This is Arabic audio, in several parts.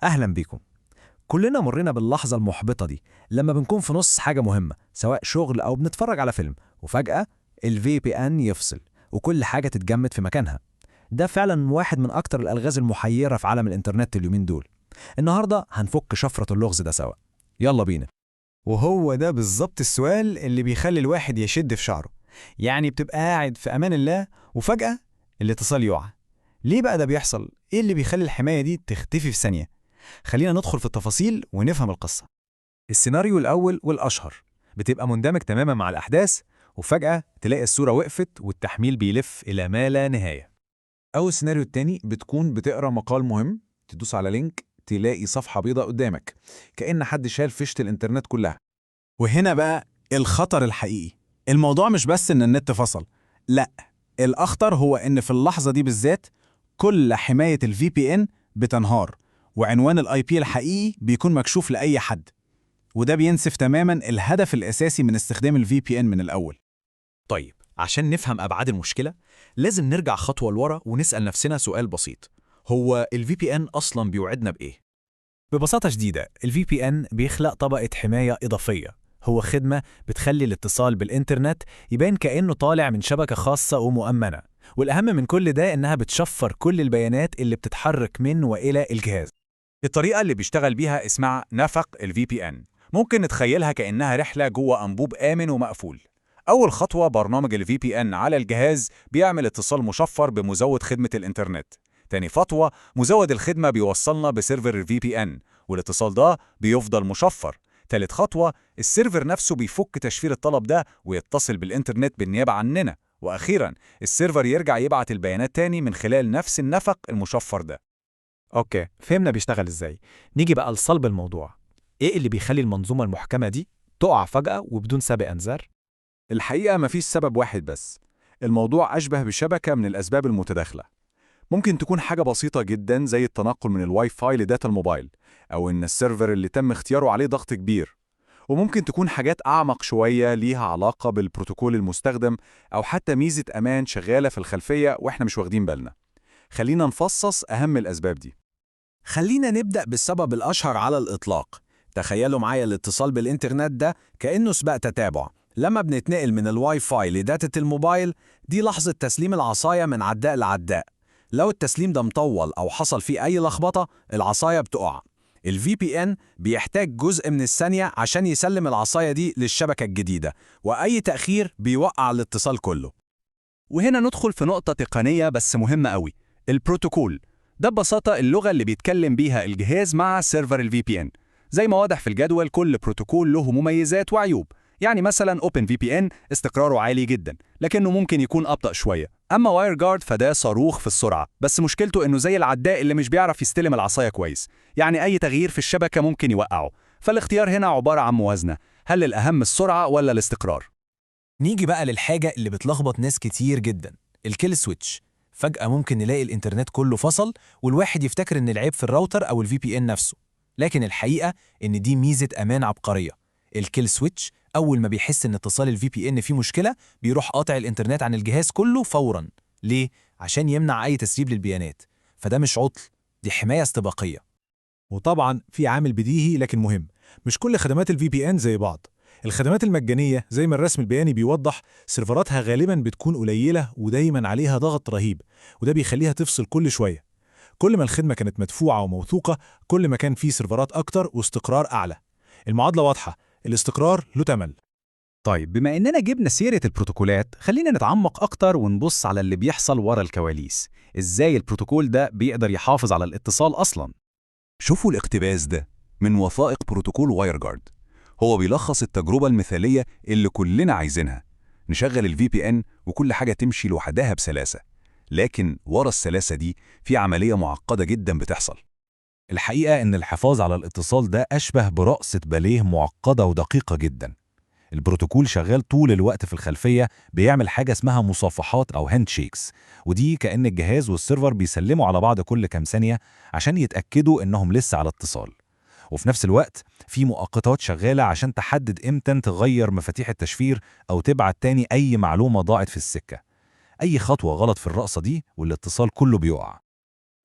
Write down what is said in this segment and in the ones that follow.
أهلا بيكم. كلنا مرينا باللحظة المحبطة دي لما بنكون في نص حاجة مهمة سواء شغل أو بنتفرج على فيلم وفجأة ال VPN يفصل وكل حاجة تتجمد في مكانها. ده فعلا واحد من أكتر الألغاز المحيرة في عالم الإنترنت اليومين دول. النهاردة هنفك شفرة اللغز ده سوا. يلا بينا. وهو ده بالظبط السؤال اللي بيخلي الواحد يشد في شعره. يعني بتبقى قاعد في أمان الله وفجأة الاتصال يقع. ليه بقى ده بيحصل؟ إيه اللي بيخلي الحماية دي تختفي في ثانية؟ خلينا ندخل في التفاصيل ونفهم القصة. السيناريو الأول والأشهر، بتبقى مندمج تماما مع الأحداث وفجأة تلاقي الصورة وقفت والتحميل بيلف إلى ما لا نهاية. أو السيناريو التاني بتكون بتقرا مقال مهم، تدوس على لينك تلاقي صفحة بيضاء قدامك كأن حد شال فيشة الإنترنت كلها. وهنا بقى الخطر الحقيقي. الموضوع مش بس إن النت فصل، لأ، الأخطر هو إن في اللحظة دي بالذات كل حماية ال VPN بتنهار، وعنوان ال IP الحقيقي بيكون مكشوف لأي حد. وده بينسف تماماً الهدف الأساسي من استخدام ال VPN من الأول. طيب، عشان نفهم أبعاد المشكلة لازم نرجع خطوة لورا ونسأل نفسنا سؤال بسيط: هو ال VPN أصلاً بيوعدنا بإيه؟ ببساطة شديدة، ال VPN بيخلق طبقة حماية إضافية. هو خدمة بتخلي الاتصال بالإنترنت يبان كأنه طالع من شبكة خاصة ومؤمنة، والأهم من كل ده إنها بتشفر كل البيانات اللي بتتحرك من وإلى الجهاز. الطريقة اللي بيشتغل بيها اسمها نفق ال VPN. ممكن نتخيلها كأنها رحلة جوه أنبوب آمن ومقفول. أول خطوة، برنامج ال VPN على الجهاز بيعمل اتصال مشفر بمزود خدمة الإنترنت. تاني خطوة، مزود الخدمة بيوصلنا بسيرفر ال VPN والاتصال ده بيفضل مشفر. تالت خطوة، السيرفر نفسه بيفك تشفير الطلب ده ويتصل بالإنترنت بالنيابة عننا. وأخيراً، السيرفر يرجع يبعت البيانات تاني من خلال نفس النفق المشفر ده. أوكي، فهمنا بيشتغل إزاي. نيجي بقى لصلب الموضوع. إيه اللي بيخلي المنظومة المحكمة دي تقع فجأة وبدون سابق إنذار؟ الحقيقة مفيش سبب واحد بس. الموضوع أشبه بشبكة من الأسباب المتداخلة. ممكن تكون حاجة بسيطة جدا زي التنقل من الواي فاي لداتا الموبايل، أو إن السيرفر اللي تم اختياره عليه ضغط كبير. وممكن تكون حاجات أعمق شوية ليها علاقة بالبروتوكول المستخدم، أو حتى ميزة أمان شغالة في الخلفية وإحنا مش واخدين بالنا. خلينا نفصص أهم الأسباب دي. خلينا نبدأ بالسبب الأشهر على الإطلاق. تخيلوا معايا الاتصال بالإنترنت ده كأنه سباق تتابع. لما بنتنقل من الواي فاي لداتة الموبايل، دي لحظة تسليم العصاية من عداء لعداء. لو التسليم ده مطول أو حصل فيه أي لخبطة، العصاية بتقع. ال VPN بيحتاج جزء من الثانية عشان يسلم العصاية دي للشبكة الجديدة، وأي تأخير بيوقع الاتصال كله. وهنا ندخل في نقطة تقنية بس مهمة قوي: البروتوكول. ده ببساطة اللغة اللي بيتكلم بيها الجهاز مع سيرفر ال VPN. زي ما واضح في الجدول، كل بروتوكول له مميزات وعيوب. يعني مثلا OpenVPN استقراره عالي جدا لكنه ممكن يكون أبطأ شوية، أما WireGuard فده صاروخ في السرعة، بس مشكلته إنه زي العداء اللي مش بيعرف يستلم العصاية كويس، يعني أي تغيير في الشبكة ممكن يوقعه. فالاختيار هنا عبارة عن موازنة: هل الأهم السرعة ولا الاستقرار؟ نيجي بقى للحاجة اللي بتلخبط ناس كتير جدا: الكيل سويتش. فجأة ممكن نلاقي الإنترنت كله فصل والواحد يفتكر إن العيب في الراوتر أو ال VPN نفسه، لكن الحقيقة إن دي ميزة أمان عبقرية. الكيل سويتش أول ما بيحس إن اتصال ال VPN فيه مشكلة بيروح قاطع الإنترنت عن الجهاز كله فوراً. ليه؟ عشان يمنع أي تسريب للبيانات. فده مش عطل، دي حماية استباقية. وطبعا في عامل بديهي لكن مهم: مش كل خدمات ال VPN زي بعض. الخدمات المجانية زي ما الرسم البياني بيوضح، سيرفراتها غالبا بتكون قليلة ودايما عليها ضغط رهيب، وده بيخليها تفصل كل شوية. كل ما الخدمة كانت مدفوعة وموثوقة، كل ما كان في سيرفرات أكتر واستقرار أعلى. المعادلة واضحة: الاستقرار له تمن. طيب، بما إننا جبنا سيرة البروتوكولات، خلينا نتعمق أكتر ونبص على اللي بيحصل ورا الكواليس. إزاي البروتوكول ده بيقدر يحافظ على الاتصال أصلاً؟ شوفوا الاقتباس ده من وثائق بروتوكول واير جارد. هو بيلخص التجربة المثالية اللي كلنا عايزينها: نشغل ال VPN وكل حاجة تمشي لوحدها بسلاسة. لكن ورا السلاسة دي في عملية معقدة جدا بتحصل. الحقيقة إن الحفاظ على الاتصال ده أشبه برقصة باليه معقدة ودقيقة جدا. البروتوكول شغال طول الوقت في الخلفية، بيعمل حاجة اسمها مصافحات أو هاندشيكس، ودي كأن الجهاز والسيرفر بيسلموا على بعض كل كام ثانية عشان يتأكدوا إنهم لسه على اتصال. وفي نفس الوقت في مؤقتات شغالة عشان تحدد إمتى تغير مفاتيح التشفير أو تبعت تاني أي معلومة ضاعت في السكة. أي خطوة غلط في الرقصة دي والاتصال كله بيقع.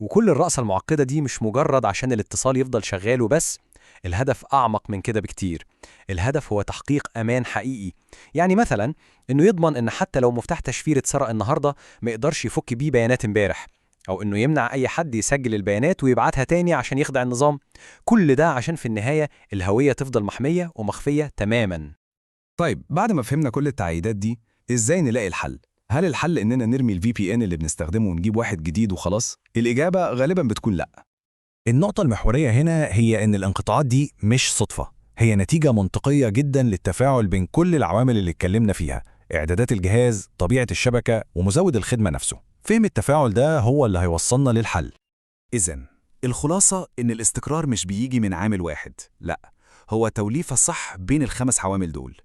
وكل الرأسة المعقدة دي مش مجرد عشان الاتصال يفضل شغال وبس، الهدف أعمق من كده بكتير. الهدف هو تحقيق أمان حقيقي. يعني مثلا إنه يضمن إن حتى لو مفتاح تشفير اتسرق النهاردة ما يقدرش يفك بيه بيانات امبارح، أو إنه يمنع أي حد يسجل البيانات ويبعتها تاني عشان يخدع النظام. كل ده عشان في النهاية الهوية تفضل محمية ومخفية تماما. طيب بعد ما فهمنا كل التعقيدات دي، إزاي نلاقي الحل؟ هل الحل إننا نرمي ال VPN اللي بنستخدمه ونجيب واحد جديد وخلاص؟ الإجابة غالباً بتكون لأ. النقطة المحورية هنا هي إن الانقطاعات دي مش صدفة، هي نتيجة منطقية جدا للتفاعل بين كل العوامل اللي اتكلمنا فيها: إعدادات الجهاز، طبيعة الشبكة، ومزود الخدمة نفسه. فهم التفاعل ده هو اللي هيوصلنا للحل. إذن الخلاصة إن الاستقرار مش بيجي من عامل واحد، لأ، هو توليفة صح بين ال5 عوامل دول.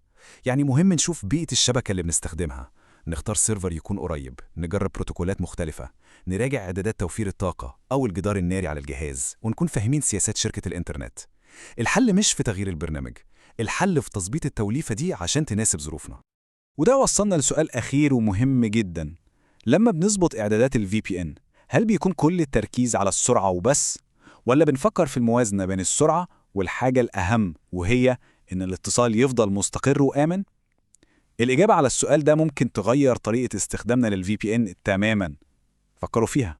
يعني مهم نشوف بيئة الشبكة اللي بنستخدمها، نختار سيرفر يكون قريب، نجرب بروتوكولات مختلفة، نراجع إعدادات توفير الطاقة أو الجدار الناري على الجهاز، ونكون فاهمين سياسات شركة الإنترنت. الحل مش في تغيير البرنامج، الحل في تظبيط التوليفة دي عشان تناسب ظروفنا. وده وصلنا لسؤال أخير ومهم جدا. لما بنظبط إعدادات ال VPN، هل بيكون كل التركيز على السرعة وبس؟ ولا بنفكر في الموازنة بين السرعة والحاجة الأهم، وهي إن الاتصال يفضل مستقر وآمن؟ الإجابة على السؤال ده ممكن تغير طريقة استخدامنا لل VPN تماما. فكروا فيها.